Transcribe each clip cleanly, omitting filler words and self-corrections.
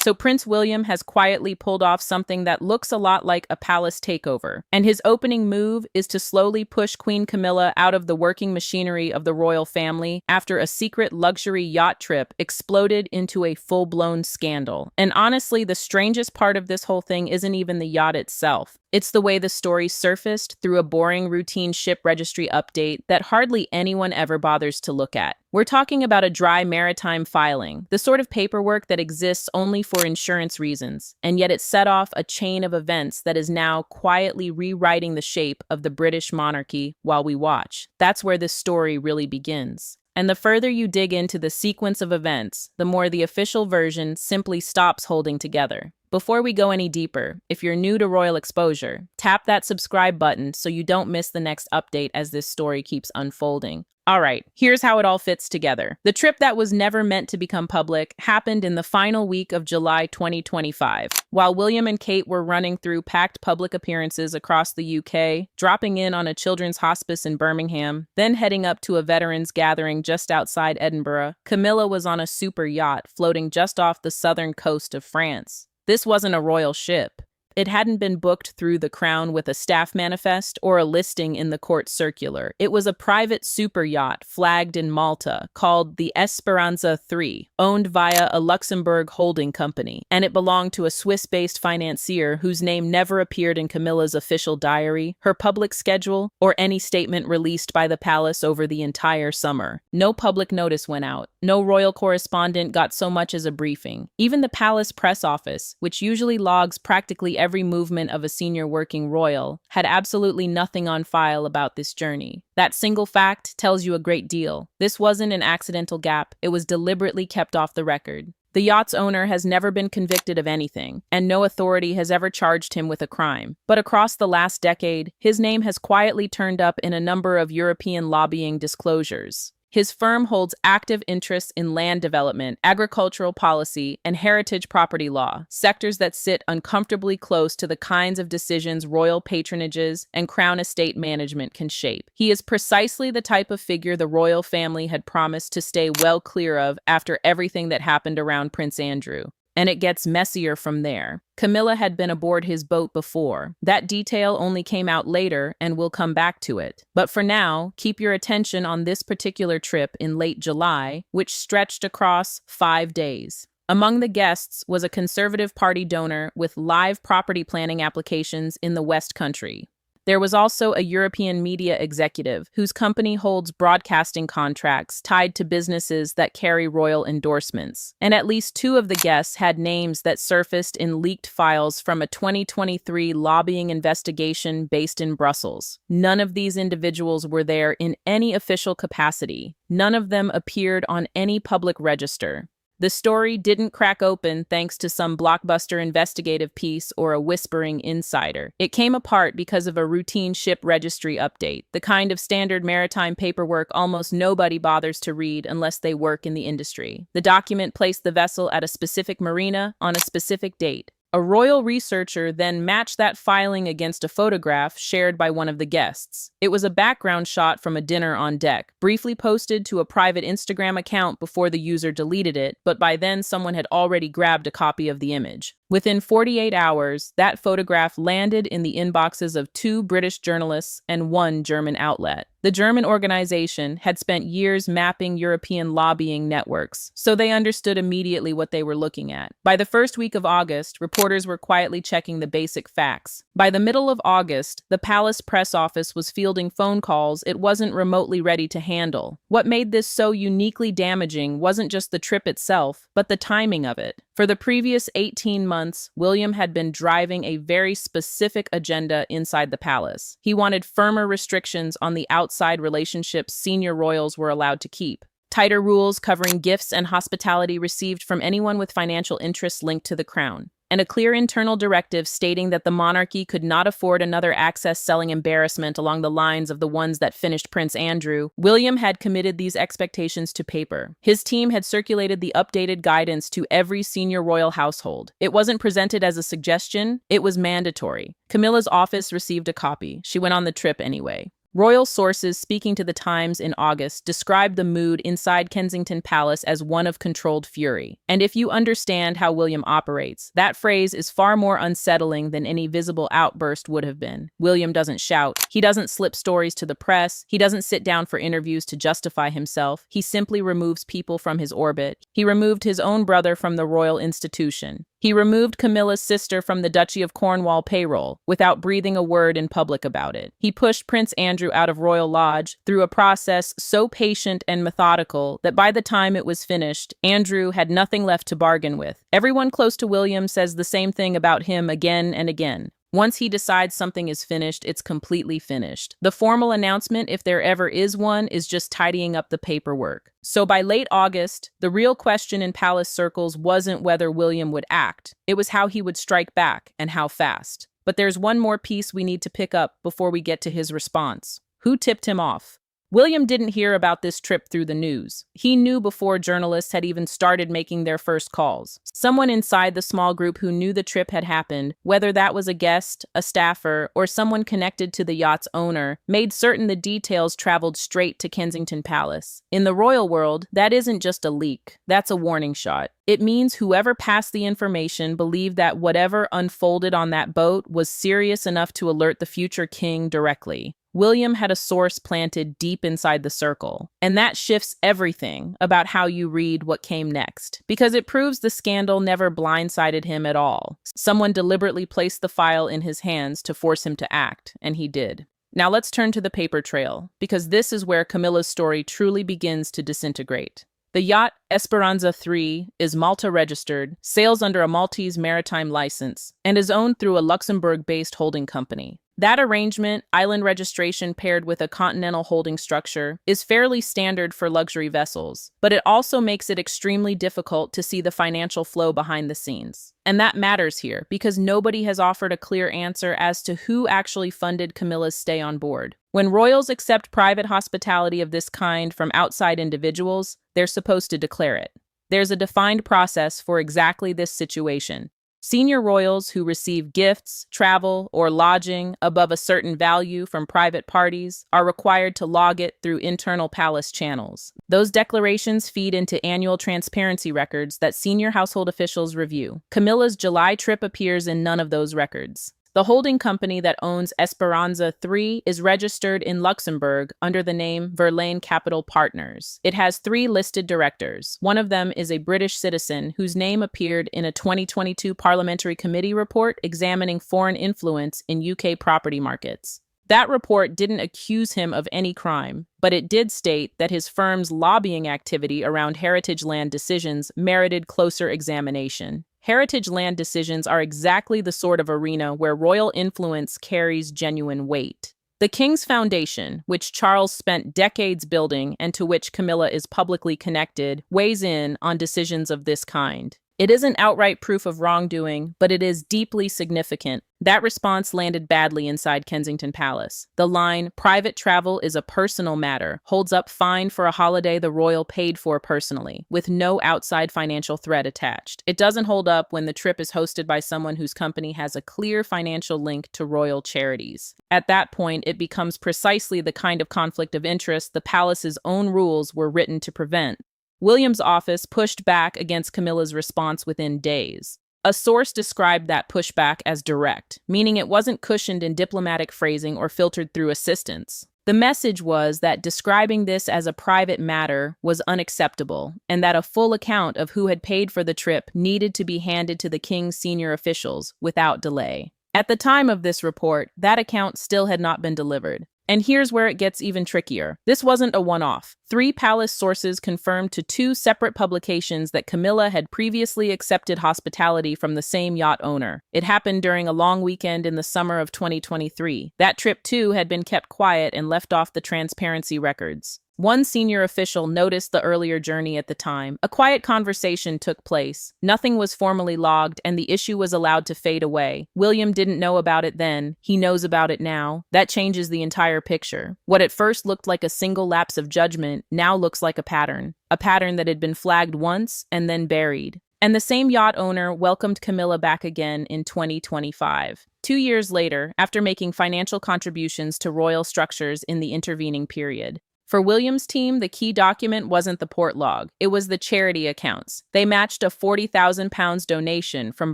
So Prince William has quietly pulled off something that looks a lot like a palace takeover. And his opening move is to slowly push Queen Camilla out of the working machinery of the royal family after a secret luxury yacht trip exploded into a full-blown scandal. And honestly, the strangest part of this whole thing isn't even the yacht itself. It's the way the story surfaced through a boring routine ship registry update that hardly anyone ever bothers to look at. We're talking about a dry maritime filing, the sort of paperwork that exists only for insurance reasons, and yet it set off a chain of events that is now quietly rewriting the shape of the British monarchy while we watch. That's where this story really begins. And the further you dig into the sequence of events, the more the official version simply stops holding together. Before we go any deeper, if you're new to Royal Exposure, tap that subscribe button so you don't miss the next update as this story keeps unfolding. All right, here's how it all fits together. The trip that was never meant to become public happened in the final week of July 2025. While William and Kate were running through packed public appearances across the UK, dropping in on a children's hospice in Birmingham, then heading up to a veterans gathering just outside Edinburgh, Camilla was on a super yacht floating just off the southern coast of France. This wasn't a royal ship. It hadn't been booked through the Crown with a staff manifest or a listing in the court circular. It was a private super yacht flagged in Malta called the Esperanza 3, owned via a Luxembourg holding company, and it belonged to a Swiss-based financier whose name never appeared in Camilla's official diary, her public schedule, or any statement released by the palace over the entire summer. No public notice went out. No royal correspondent got so much as a briefing. Even the palace press office, which usually logs practically every movement of a senior working royal, had absolutely nothing on file about this journey. That single fact tells you a great deal. This wasn't an accidental gap. It was deliberately kept off the record. The yacht's owner has never been convicted of anything, and no authority has ever charged him with a crime. But across the last decade, his name has quietly turned up in a number of European lobbying disclosures. His firm holds active interests in land development, agricultural policy, and heritage property law, sectors that sit uncomfortably close to the kinds of decisions royal patronages and crown estate management can shape. He is precisely the type of figure the royal family had promised to stay well clear of after everything that happened around Prince Andrew. And it gets messier from there. Camilla had been aboard his boat before. That detail only came out later, and we'll come back to it. But for now, keep your attention on this particular trip in late July, which stretched across 5 days. Among the guests was a Conservative Party donor with live property planning applications in the West Country. There was also a European media executive whose company holds broadcasting contracts tied to businesses that carry royal endorsements. And at least 2 of the guests had names that surfaced in leaked files from a 2023 lobbying investigation based in Brussels. None of these individuals were there in any official capacity. None of them appeared on any public register. The story didn't crack open thanks to some blockbuster investigative piece or a whispering insider. It came apart because of a routine ship registry update, the kind of standard maritime paperwork almost nobody bothers to read unless they work in the industry. The document placed the vessel at a specific marina on a specific date. A royal researcher then matched that filing against a photograph shared by one of the guests. It was a background shot from a dinner on deck, briefly posted to a private Instagram account before the user deleted it, but by then someone had already grabbed a copy of the image. Within 48 hours, that photograph landed in the inboxes of 2 British journalists and 1 German outlet. The German organization had spent years mapping European lobbying networks, so they understood immediately what they were looking at. By the first week of August, reporters were quietly checking the basic facts. By the middle of August, the palace press office was fielding phone calls it wasn't remotely ready to handle. What made this so uniquely damaging wasn't just the trip itself, but the timing of it. For the previous 18 months, William had been driving a very specific agenda inside the palace. He wanted firmer restrictions on the outside relationships senior royals were allowed to keep. Tighter rules covering gifts and hospitality received from anyone with financial interests linked to the crown. And a clear internal directive stating that the monarchy could not afford another access-selling embarrassment along the lines of the ones that finished Prince Andrew. William had committed these expectations to paper. His team had circulated the updated guidance to every senior royal household. It wasn't presented as a suggestion, it was mandatory. Camilla's office received a copy. She went on the trip anyway. Royal sources speaking to the Times in August described the mood inside Kensington Palace as one of controlled fury. And if you understand how William operates, that phrase is far more unsettling than any visible outburst would have been. William doesn't shout. He doesn't slip stories to the press. He doesn't sit down for interviews to justify himself. He simply removes people from his orbit. He removed his own brother from the royal institution. He removed Camilla's sister from the Duchy of Cornwall payroll without breathing a word in public about it. He pushed Prince Andrew out of Royal Lodge through a process so patient and methodical that by the time it was finished, Andrew had nothing left to bargain with. Everyone close to William says the same thing about him again and again. Once he decides something is finished, it's completely finished. The formal announcement, if there ever is one, is just tidying up the paperwork. So by late August, the real question in palace circles wasn't whether William would act. It was how he would strike back and how fast. But there's one more piece we need to pick up before we get to his response. Who tipped him off? William didn't hear about this trip through the news. He knew before journalists had even started making their first calls. Someone inside the small group who knew the trip had happened, whether that was a guest, a staffer, or someone connected to the yacht's owner, made certain the details traveled straight to Kensington Palace. In the royal world, that isn't just a leak. That's a warning shot. It means whoever passed the information believed that whatever unfolded on that boat was serious enough to alert the future king directly. William had a source planted deep inside the circle, and that shifts everything about how you read what came next, because it proves the scandal never blindsided him at all. Someone deliberately placed the file in his hands to force him to act, and he did. Now let's turn to the paper trail, because this is where Camilla's story truly begins to disintegrate. The yacht Esperanza 3 is Malta-registered, sails under a Maltese maritime license, and is owned through a Luxembourg-based holding company. That arrangement, island registration paired with a continental holding structure, is fairly standard for luxury vessels, but it also makes it extremely difficult to see the financial flow behind the scenes. And that matters here, because nobody has offered a clear answer as to who actually funded Camilla's stay on board. When royals accept private hospitality of this kind from outside individuals, they're supposed to declare it. There's a defined process for exactly this situation. Senior royals who receive gifts, travel, or lodging above a certain value from private parties are required to log it through internal palace channels. Those declarations feed into annual transparency records that senior household officials review. Camilla's July trip appears in none of those records. The holding company that owns Esperanza 3 is registered in Luxembourg under the name Verlaine Capital Partners. It has 3 listed directors. One of them is a British citizen whose name appeared in a 2022 Parliamentary Committee report examining foreign influence in UK property markets. That report didn't accuse him of any crime, but it did state that his firm's lobbying activity around heritage land decisions merited closer examination. Heritage land decisions are exactly the sort of arena where royal influence carries genuine weight. The King's Foundation, which Charles spent decades building and to which Camilla is publicly connected, weighs in on decisions of this kind. It isn't outright proof of wrongdoing, but it is deeply significant. That response landed badly inside Kensington Palace. The line, "Private travel is a personal matter," holds up fine for a holiday the royal paid for personally, with no outside financial threat attached. It doesn't hold up when the trip is hosted by someone whose company has a clear financial link to royal charities. At that point, it becomes precisely the kind of conflict of interest the palace's own rules were written to prevent. William's office pushed back against Camilla's response within days. A source described that pushback as direct, meaning it wasn't cushioned in diplomatic phrasing or filtered through assistants. The message was that describing this as a private matter was unacceptable, and that a full account of who had paid for the trip needed to be handed to the king's senior officials without delay. At the time of this report, that account still had not been delivered. And here's where it gets even trickier. This wasn't a one-off. 3 palace sources confirmed to 2 separate publications that Camilla had previously accepted hospitality from the same yacht owner. It happened during a long weekend in the summer of 2023. That trip, too, had been kept quiet and left off the transparency records. One senior official noticed the earlier journey at the time. A quiet conversation took place. Nothing was formally logged, and the issue was allowed to fade away. William didn't know about it then. He knows about it now. That changes the entire picture. What at first looked like a single lapse of judgment now looks like a pattern that had been flagged once and then buried. And the same yacht owner welcomed Camilla back again in 2025. 2 years later, after making financial contributions to royal structures in the intervening period. For William's team, the key document wasn't the port log, it was the charity accounts. They matched a £40,000 donation from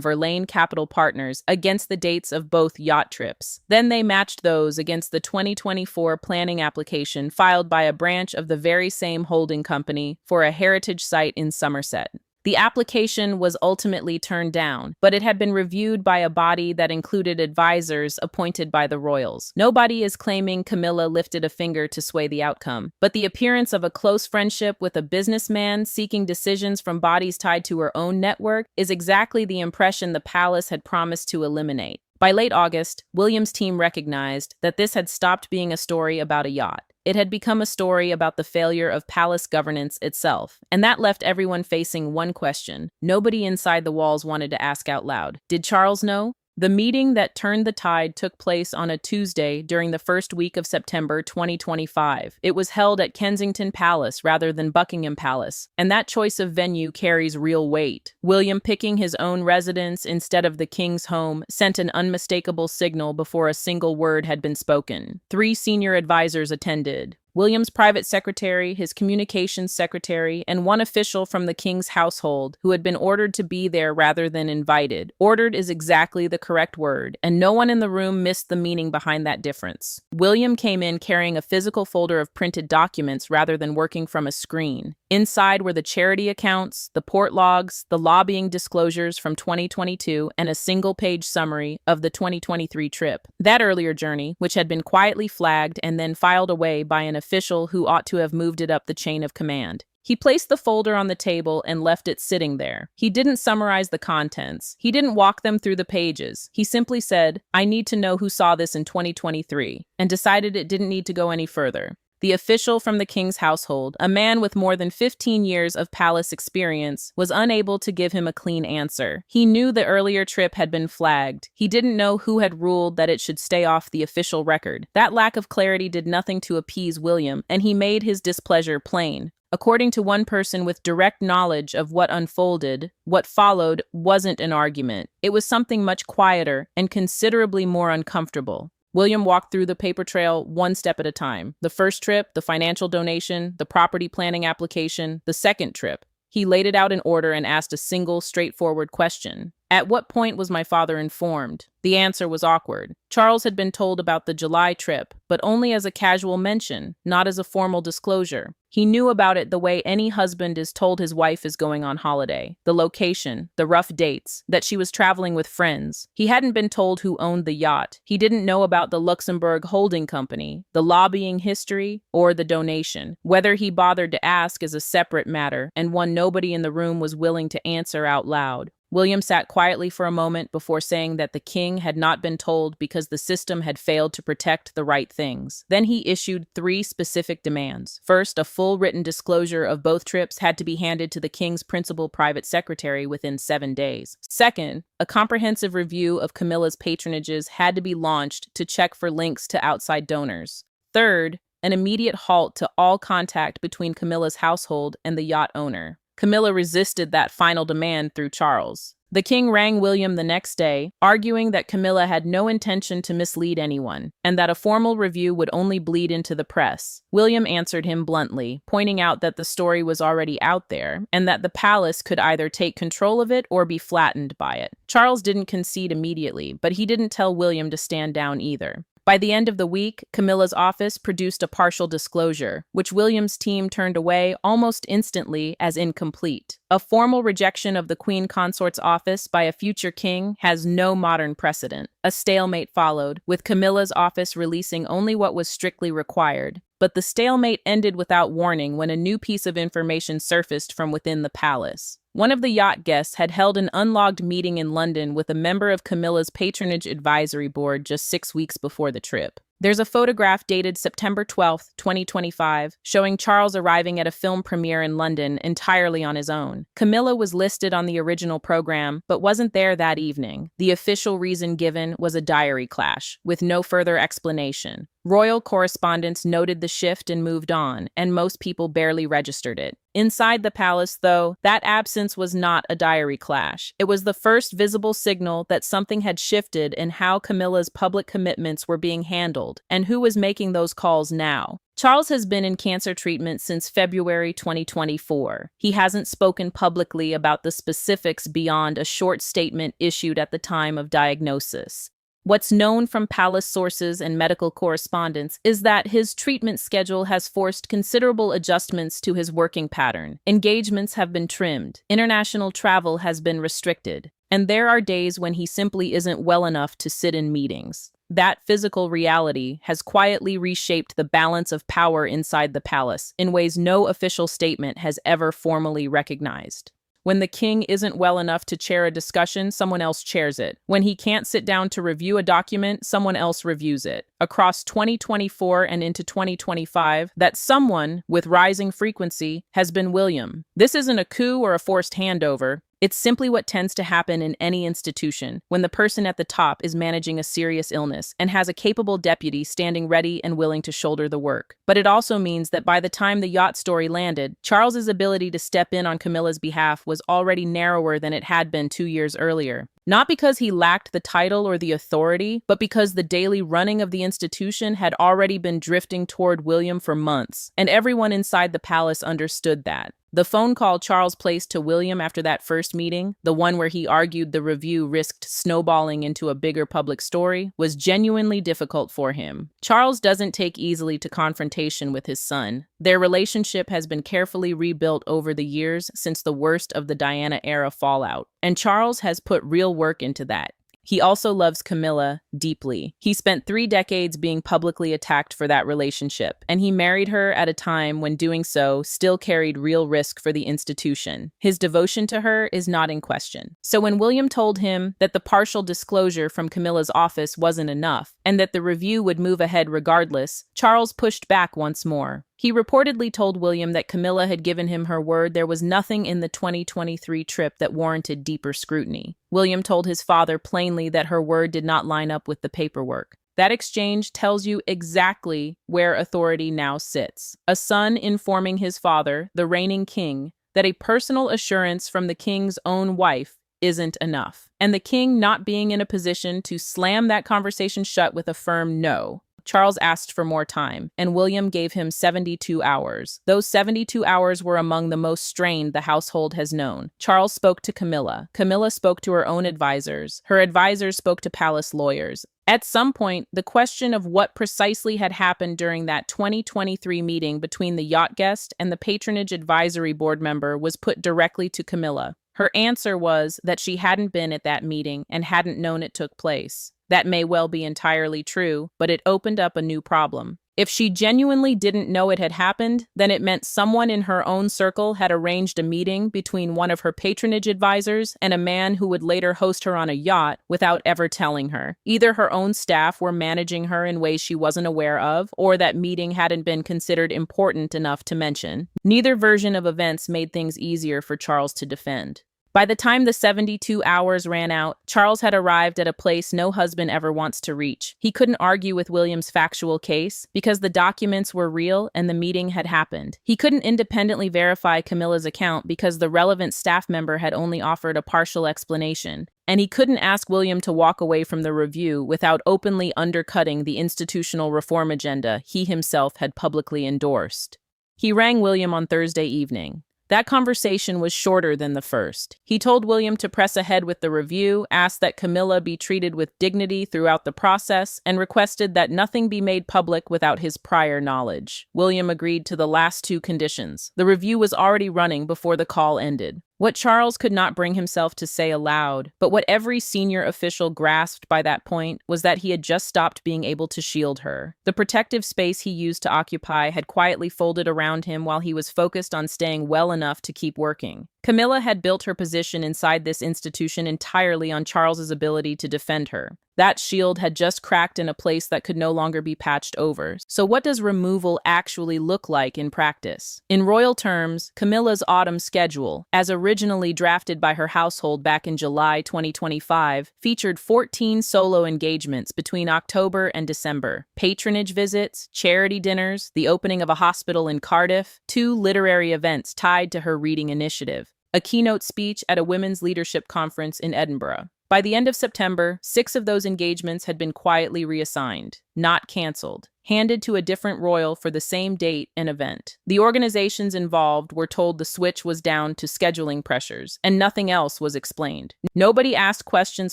Verlaine Capital Partners against the dates of both yacht trips. Then they matched those against the 2024 planning application filed by a branch of the very same holding company for a heritage site in Somerset. The application was ultimately turned down, but it had been reviewed by a body that included advisors appointed by the royals. Nobody is claiming Camilla lifted a finger to sway the outcome, but the appearance of a close friendship with a businessman seeking decisions from bodies tied to her own network is exactly the impression the palace had promised to eliminate. By late August, William's team recognized that this had stopped being a story about a yacht. It had become a story about the failure of palace governance itself, and that left everyone facing one question. Nobody inside the walls wanted to ask out loud. Did Charles know? The meeting that turned the tide took place on a Tuesday during the first week of September 2025. It was held at Kensington Palace rather than Buckingham Palace, and that choice of venue carries real weight. William picking his own residence instead of the king's home sent an unmistakable signal before a single word had been spoken. 3 senior advisors attended. William's private secretary, his communications secretary, and one official from the king's household who had been ordered to be there rather than invited. Ordered is exactly the correct word, and no one in the room missed the meaning behind that difference. William came in carrying a physical folder of printed documents rather than working from a screen. Inside were the charity accounts, the port logs, the lobbying disclosures from 2022, and a single-page summary of the 2023 trip. That earlier journey, which had been quietly flagged and then filed away by an official who ought to have moved it up the chain of command. He placed the folder on the table and left it sitting there. He didn't summarize the contents. He didn't walk them through the pages. He simply said, "I need to know who saw this in 2023, and decided it didn't need to go any further. The official from the king's household, a man with more than 15 years of palace experience, was unable to give him a clean answer. He knew the earlier trip had been flagged. He didn't know who had ruled that it should stay off the official record. That lack of clarity did nothing to appease William, and he made his displeasure plain. According to one person with direct knowledge of what unfolded, what followed wasn't an argument. It was something much quieter and considerably more uncomfortable. William walked through the paper trail one step at a time. The first trip, the financial donation, the property planning application, the second trip. He laid it out in order and asked a single, straightforward question. At what point was my father informed? The answer was awkward. Charles had been told about the July trip, but only as a casual mention, not as a formal disclosure. He knew about it the way any husband is told his wife is going on holiday. The location, the rough dates, that she was traveling with friends. He hadn't been told who owned the yacht. He didn't know about the Luxembourg holding company, the lobbying history, or the donation. Whether he bothered to ask is a separate matter, and one nobody in the room was willing to answer out loud. William sat quietly for a moment before saying that the king had not been told because the system had failed to protect the right things. Then he issued 3 specific demands. First, a full written disclosure of both trips had to be handed to the king's principal private secretary within 7 days. Second, a comprehensive review of Camilla's patronages had to be launched to check for links to outside donors. Third, an immediate halt to all contact between Camilla's household and the yacht owner. Camilla resisted that final demand through Charles. The king rang William the next day, arguing that Camilla had no intention to mislead anyone, and that a formal review would only bleed into the press. William answered him bluntly, pointing out that the story was already out there, and that the palace could either take control of it or be flattened by it. Charles didn't concede immediately, but he didn't tell William to stand down either. By the end of the week, Camilla's office produced a partial disclosure, which William's team turned away almost instantly as incomplete. A formal rejection of the Queen Consort's office by a future king has no modern precedent. A stalemate followed, with Camilla's office releasing only what was strictly required. But the stalemate ended without warning when a new piece of information surfaced from within the palace. One of the yacht guests had held an unlogged meeting in London with a member of Camilla's patronage advisory board just 6 weeks before the trip. There's a photograph dated September 12, 2025, showing Charles arriving at a film premiere in London entirely on his own. Camilla was listed on the original program, but wasn't there that evening. The official reason given was a diary clash, with no further explanation. Royal correspondents noted the shift and moved on, and most people barely registered it. Inside the palace, though, that absence was not a diary clash. It was the first visible signal that something had shifted in how Camilla's public commitments were being handled, and who was making those calls now. Charles has been in cancer treatment since February 2024. He hasn't spoken publicly about the specifics beyond a short statement issued at the time of diagnosis. What's known from palace sources and medical correspondence is that his treatment schedule has forced considerable adjustments to his working pattern. Engagements have been trimmed, international travel has been restricted, and there are days when he simply isn't well enough to sit in meetings. That physical reality has quietly reshaped the balance of power inside the palace in ways no official statement has ever formally recognized. When the king isn't well enough to chair a discussion, someone else chairs it. When he can't sit down to review a document, someone else reviews it. Across 2024 and into 2025, that someone, with rising frequency, has been William. This isn't a coup or a forced handover. It's simply what tends to happen in any institution when the person at the top is managing a serious illness and has a capable deputy standing ready and willing to shoulder the work. But it also means that by the time the yacht story landed, Charles's ability to step in on Camilla's behalf was already narrower than it had been 2 years earlier. Not because he lacked the title or the authority, but because the daily running of the institution had already been drifting toward William for months, and everyone inside the palace understood that. The phone call Charles placed to William after that first meeting, the one where he argued the review risked snowballing into a bigger public story, was genuinely difficult for him. Charles doesn't take easily to confrontation with his son. Their relationship has been carefully rebuilt over the years since the worst of the Diana-era fallout, and Charles has put real work into that. He also loves Camilla deeply. He spent 3 decades being publicly attacked for that relationship, and he married her at a time when doing so still carried real risk for the institution. His devotion to her is not in question. So when William told him that the partial disclosure from Camilla's office wasn't enough, and that the review would move ahead regardless, Charles pushed back once more. He reportedly told William that Camilla had given him her word there was nothing in the 2023 trip that warranted deeper scrutiny. William told his father plainly that her word did not line up with the paperwork. That exchange tells you exactly where authority now sits. A son informing his father, the reigning king, that a personal assurance from the king's own wife isn't enough, and the king not being in a position to slam that conversation shut with a firm no. Charles asked for more time, and William gave him 72 hours. Those 72 hours were among the most strained the household has known. Charles spoke to Camilla. Camilla spoke to her own advisors. Her advisors spoke to palace lawyers. At some point, the question of what precisely had happened during that 2023 meeting between the yacht guest and the patronage advisory board member was put directly to Camilla. Her answer was that she hadn't been at that meeting and hadn't known it took place. That may well be entirely true, but it opened up a new problem. If she genuinely didn't know it had happened, then it meant someone in her own circle had arranged a meeting between one of her patronage advisors and a man who would later host her on a yacht without ever telling her. Either her own staff were managing her in ways she wasn't aware of, or that meeting hadn't been considered important enough to mention. Neither version of events made things easier for Charles to defend. By the time the 72 hours ran out, Charles had arrived at a place no husband ever wants to reach. He couldn't argue with William's factual case because the documents were real and the meeting had happened. He couldn't independently verify Camilla's account because the relevant staff member had only offered a partial explanation. And he couldn't ask William to walk away from the review without openly undercutting the institutional reform agenda he himself had publicly endorsed. He rang William on Thursday evening. That conversation was shorter than the first. He told William to press ahead with the review, asked that Camilla be treated with dignity throughout the process, and requested that nothing be made public without his prior knowledge. William agreed to the last 2 conditions. The review was already running before the call ended. What Charles could not bring himself to say aloud, but what every senior official grasped by that point, was that he had just stopped being able to shield her. The protective space he used to occupy had quietly folded around him while he was focused on staying well enough to keep working. Camilla had built her position inside this institution entirely on Charles's ability to defend her. That shield had just cracked in a place that could no longer be patched over. So what does removal actually look like in practice? In royal terms, Camilla's autumn schedule, as originally drafted by her household back in July 2025, featured 14 solo engagements between October and December. Patronage visits, charity dinners, the opening of a hospital in Cardiff, 2 literary events tied to her reading initiative, a keynote speech at a women's leadership conference in Edinburgh. By the end of September, 6 of those engagements had been quietly reassigned, not canceled, handed to a different royal for the same date and event. The organizations involved were told the switch was down to scheduling pressures, and nothing else was explained. Nobody asked questions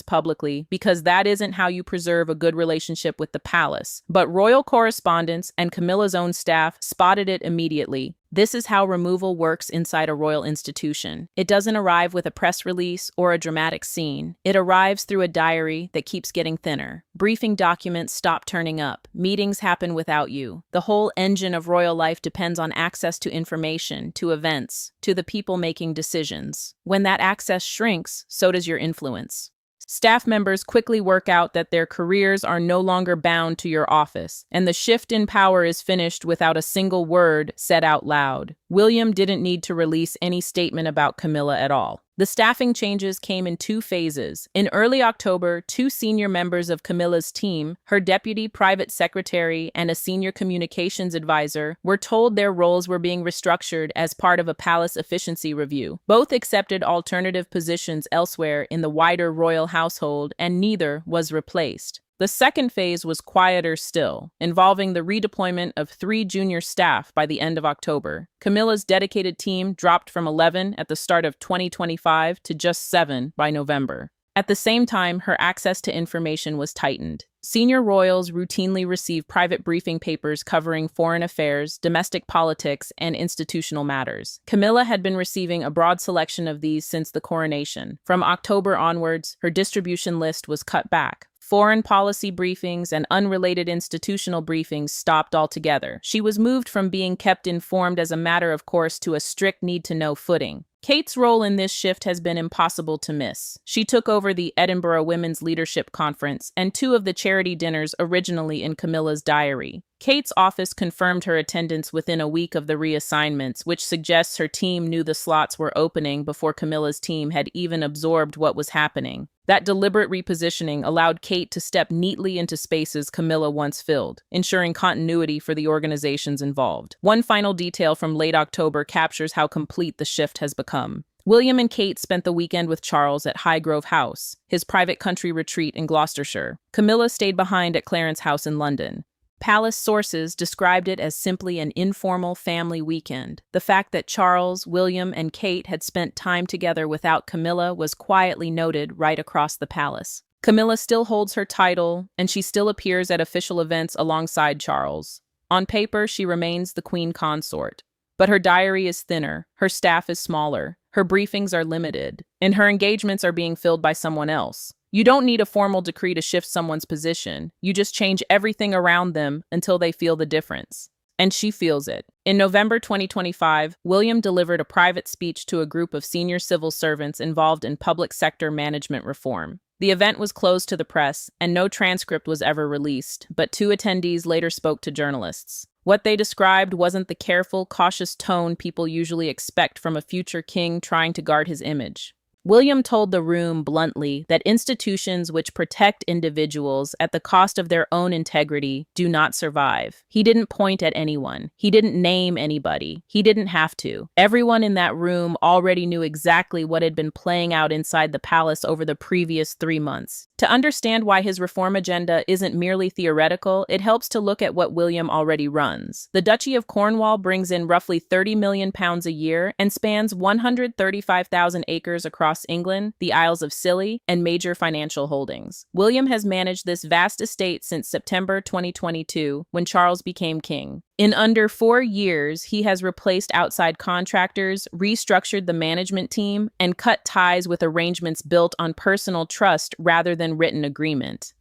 publicly because that isn't how you preserve a good relationship with the palace. But royal correspondents and Camilla's own staff spotted it immediately. This is how removal works inside a royal institution. It doesn't arrive with a press release or a dramatic scene. It arrives through a diary that keeps getting thinner. Briefing documents stop turning up. Meetings happen without you. The whole engine of royal life depends on access to information, to events, to the people making decisions. When that access shrinks, so does your influence. Staff members quickly work out that their careers are no longer bound to your office, and the shift in power is finished without a single word said out loud. William didn't need to release any statement about Camilla at all. The staffing changes came in 2 phases. In early October, 2 senior members of Camilla's team, her deputy private secretary and a senior communications advisor, were told their roles were being restructured as part of a palace efficiency review. Both accepted alternative positions elsewhere in the wider royal household, and neither was replaced. The second phase was quieter still, involving the redeployment of 3 junior staff by the end of October. Camilla's dedicated team dropped from 11 at the start of 2025 to just 7 by November. At the same time, her access to information was tightened. Senior royals routinely receive private briefing papers covering foreign affairs, domestic politics, and institutional matters. Camilla had been receiving a broad selection of these since the coronation. From October onwards, her distribution list was cut back. Foreign policy briefings and unrelated institutional briefings stopped altogether. She was moved from being kept informed as a matter of course to a strict need-to-know footing. Kate's role in this shift has been impossible to miss. She took over the Edinburgh Women's Leadership Conference and 2 of the charity dinners originally in Camilla's diary. Kate's office confirmed her attendance within a week of the reassignments, which suggests her team knew the slots were opening before Camilla's team had even absorbed what was happening. That deliberate repositioning allowed Kate to step neatly into spaces Camilla once filled, ensuring continuity for the organizations involved. One final detail from late October captures how complete the shift has become. William and Kate spent the weekend with Charles at Highgrove House, his private country retreat in Gloucestershire. Camilla stayed behind at Clarence House in London. Palace sources described it as simply an informal family weekend. The fact that Charles, William, and Kate had spent time together without Camilla was quietly noted right across the palace. Camilla still holds her title, and she still appears at official events alongside Charles. On paper, she remains the queen consort. But her diary is thinner, her staff is smaller, her briefings are limited, and her engagements are being filled by someone else. You don't need a formal decree to shift someone's position. You just change everything around them until they feel the difference. And she feels it. In November 2025, William delivered a private speech to a group of senior civil servants involved in public sector management reform. The event was closed to the press, and no transcript was ever released, but 2 attendees later spoke to journalists. What they described wasn't the careful, cautious tone people usually expect from a future king trying to guard his image. William told the room bluntly that institutions which protect individuals at the cost of their own integrity do not survive. He didn't point at anyone. He didn't name anybody. He didn't have to. Everyone in that room already knew exactly what had been playing out inside the palace over the previous 3 months. To understand why his reform agenda isn't merely theoretical, it helps to look at what William already runs. The Duchy of Cornwall brings in roughly £30 million a year and spans 135,000 acres across England, the Isles of Scilly, and major financial holdings. William has managed this vast estate since September 2022, when Charles became king. In under 4 years, he has replaced outside contractors, restructured the management team, and cut ties with arrangements built on personal trust rather than written agreement.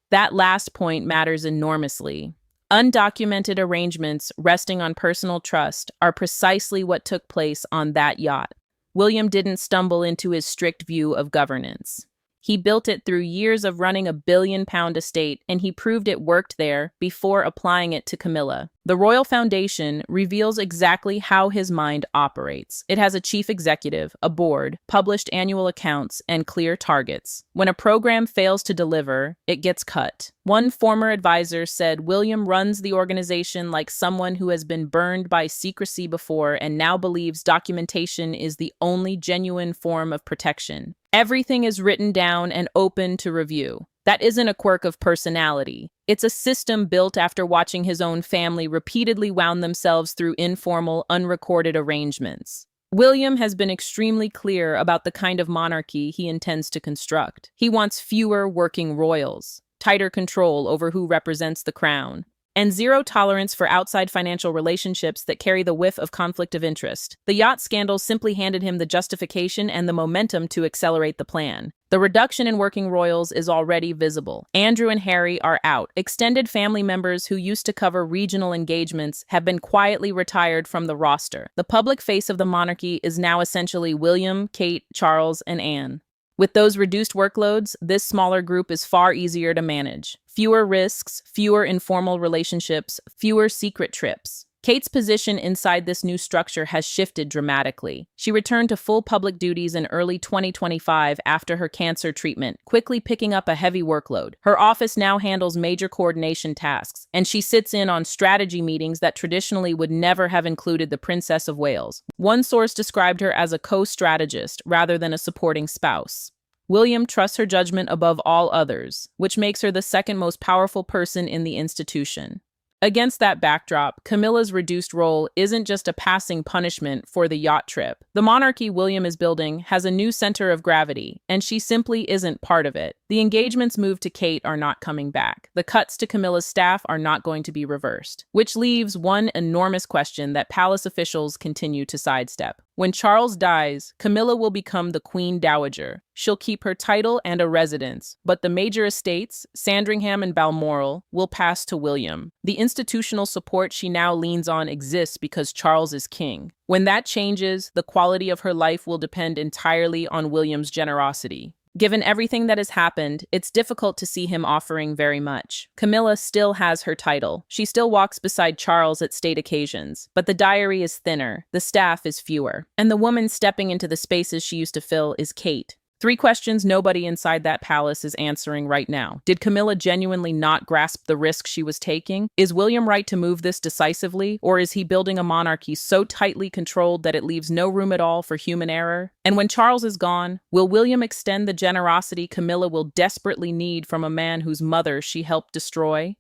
That last point matters enormously. Undocumented arrangements resting on personal trust are precisely what took place on that yacht. William didn't stumble into his strict view of governance. He built it through years of running a £1 billion estate, and he proved it worked there before applying it to Camilla. The Royal Foundation reveals exactly how his mind operates. It has a chief executive, a board, published annual accounts, and clear targets. When a program fails to deliver, it gets cut. One former advisor said William runs the organization like someone who has been burned by secrecy before and now believes documentation is the only genuine form of protection. Everything is written down and open to review. That isn't a quirk of personality. It's a system built after watching his own family repeatedly wound themselves through informal, unrecorded arrangements. William has been extremely clear about the kind of monarchy he intends to construct. He wants fewer working royals, tighter control over who represents the crown, and zero tolerance for outside financial relationships that carry the whiff of conflict of interest. The Yacht scandal simply handed him the justification and the momentum to accelerate the plan. The reduction in working royals is already visible. Andrew and Harry are out. Extended family members who used to cover regional engagements have been quietly retired from the roster. The public face of the monarchy is now essentially William, Kate, Charles, and Anne. With those reduced workloads, this smaller group is far easier to manage. Fewer risks, fewer informal relationships, fewer secret trips. Kate's position inside this new structure has shifted dramatically. She returned to full public duties in early 2025 after her cancer treatment, quickly picking up a heavy workload. Her office now handles major coordination tasks, and she sits in on strategy meetings that traditionally would never have included the Princess of Wales. One source described her as a co-strategist rather than a supporting spouse. William trusts her judgment above all others, which makes her the second most powerful person in the institution. Against that backdrop, Camilla's reduced role isn't just a passing punishment for the yacht trip. The monarchy William is building has a new center of gravity, and she simply isn't part of it. The engagements moved to Kate are not coming back. The cuts to Camilla's staff are not going to be reversed, which leaves one enormous question that palace officials continue to sidestep. When Charles dies, Camilla will become the Queen Dowager. She'll keep her title and a residence, but the major estates, Sandringham and Balmoral, will pass to William. The institutional support she now leans on exists because Charles is king. When that changes, the quality of her life will depend entirely on William's generosity. Given everything that has happened, it's difficult to see him offering very much. Camilla still has her title. She still walks beside Charles at state occasions, but the diary is thinner, the staff is fewer, and the woman stepping into the spaces she used to fill is Kate. 3 questions nobody inside that palace is answering right now. Did Camilla genuinely not grasp the risk she was taking? Is William right to move this decisively? Or is he building a monarchy so tightly controlled that it leaves no room at all for human error? And when Charles is gone, will William extend the generosity Camilla will desperately need from a man whose mother she helped destroy?